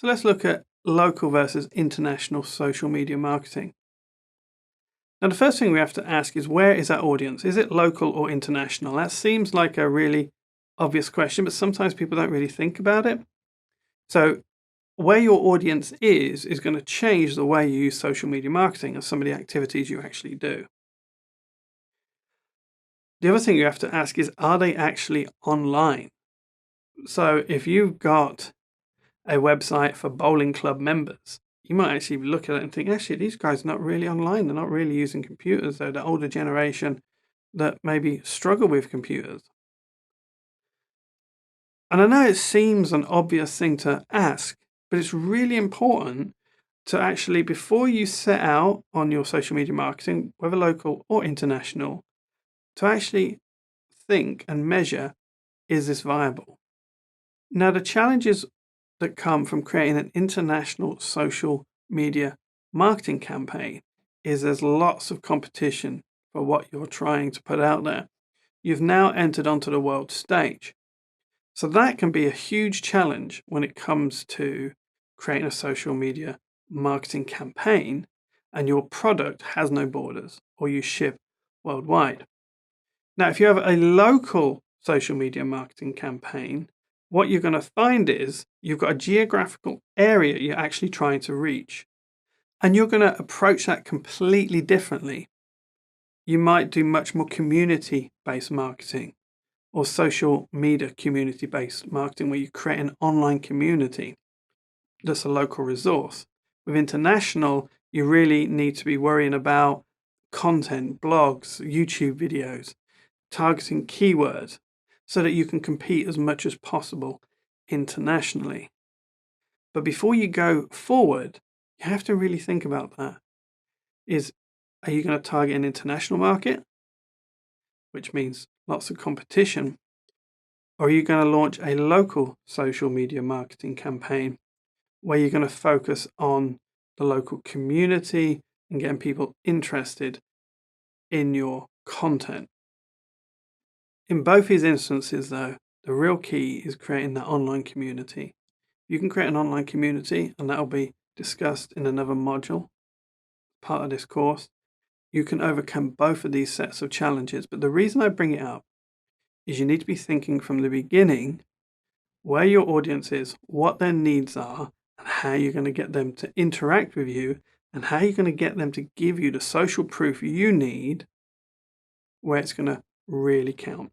So let's look at local versus international social media marketing. Now, the first thing we have to ask is, where is our audience? Is it local or international? That seems like a really obvious question, but sometimes people don't really think about it. So where your audience is going to change the way you use social media marketing and some of the activities you actually do. The other thing you have to ask is, are they actually online? So if you've got a website for bowling club members, you might actually look at it and think, actually, these guys are not really online. They're not really using computers. They're the older generation that maybe struggle with computers. And I know it seems an obvious thing to ask, but it's really important to actually, before you set out on your social media marketing, whether local or international, to actually think and measure, is this viable? Now, the challenges that come from creating an international social media marketing campaign is there's lots of competition for what you're trying to put out there. You've now entered onto the world stage. So that can be a huge challenge when it comes to creating a social media marketing campaign and your product has no borders or you ship worldwide. Now, if you have a local social media marketing campaign, what you're going to find is you've got a geographical area you're actually trying to reach, and you're going to approach that completely differently. You might do much more community-based marketing or social media community-based marketing, where you create an online community that's a local resource. With international, you really need to be worrying about content, blogs, YouTube videos, targeting keywords so that you can compete as much as possible internationally. But before you go forward, you have to really think about that. Are you going to target an international market, which means lots of competition? Or are you going to launch a local social media marketing campaign where you're going to focus on the local community and getting people interested in your content? In both these instances, though, the real key is creating that online community. You can create an online community, and that will be discussed in another module, part of this course. You can overcome both of these sets of challenges, but the reason I bring it up is you need to be thinking from the beginning where your audience is, what their needs are, and how you're going to get them to interact with you, and how you're going to get them to give you the social proof you need where it's going to really count.